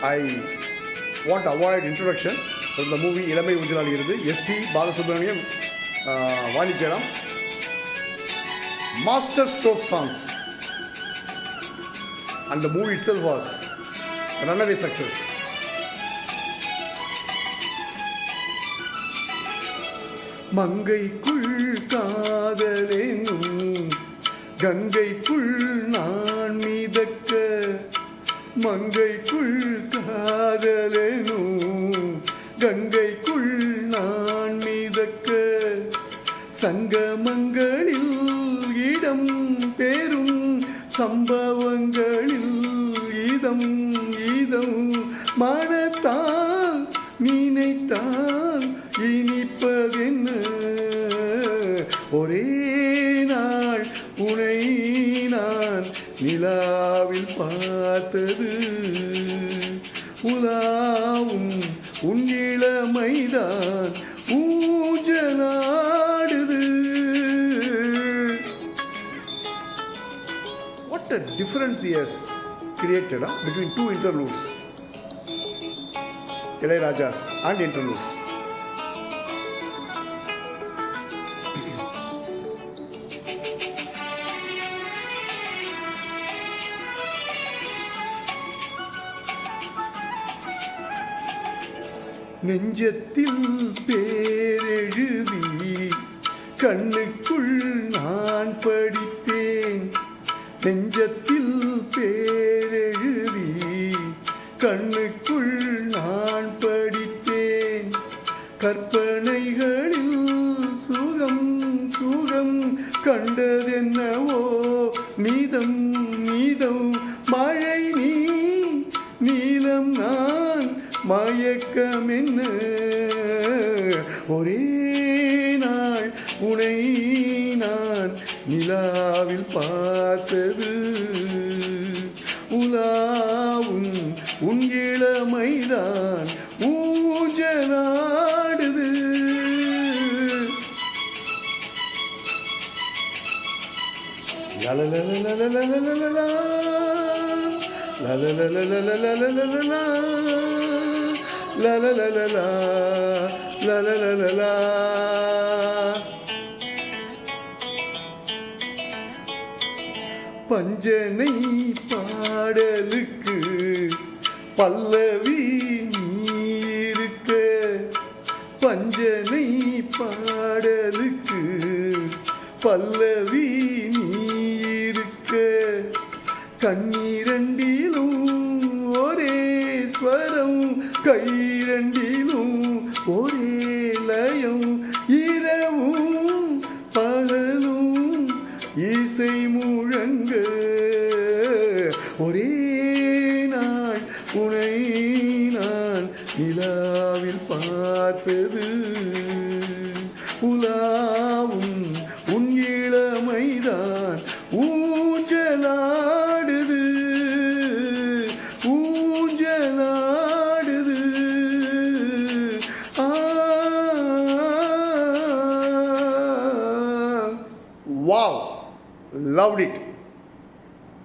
I want to avoid introduction from the movie இளமை ஊஞ்சலால் இருந்து SP Balasubrahmanyam, Vani Jayaram. Master stroke songs, and the movie itself was a runaway success. மங்கைக்குள் காதலேனும் கங்கைக்குள் நான் மிதக்க, மங்கைக்குள் காதலேனும் கங்கைக்குள் நான் மிதக்க, சங்கமங்களில் இடம் பெறும் சம்பவங்களில் இதம் இதம் மனத்தால் நினைத்தால் இனிப்பதென்ன, ஒரே நாள் உனை நான் நிலாவில் பார்த்தது, உலாவும் உன் இளமைதான் ஊஞ்சலாடுது. What a difference he has created between two interludes, Ilayaraja's and interludes. நெஞ்சத்தில் பேரெழுதி கண்ணுக்குள் நான் படித்தேன், நெஞ்சத்தில் பேரெழுதி கண்ணுக்குள் நான் படித்தேன், கற்பனைகளில் சுகம் சுகம் கண்டதென்னவோ நீதம் நீதம், மழை நீ நீலம் நான் மயக்கம் என்ன, ஒரே நாள் உனை நான் நிலாவில் பார்த்தது, உலாவும் உன் இளமைதான் ஊஞ்சலாடுது. லலலலலலலலலலா லலலலலலலலலலா லலலலலா லலலலலா. பஞ்சனை பாடலுக்கு பல்லவி நீருக்க, பஞ்சனை பாடலுக்கு பல்லவி நீருக்க, கண்ணீரண்டிலும் ஒரே ஸ்வரம் கைரண்டிலும் ஒரே லயம், இரவும் பகலும் இசை முழங்க, ஒரே நாள் உனை நான் நிலாவில் பார்த்தது, உலாவும் உன் இளமைதான் ஊஞ்சலாடுது ஊஞ்சலாடுது. Wow, loved it.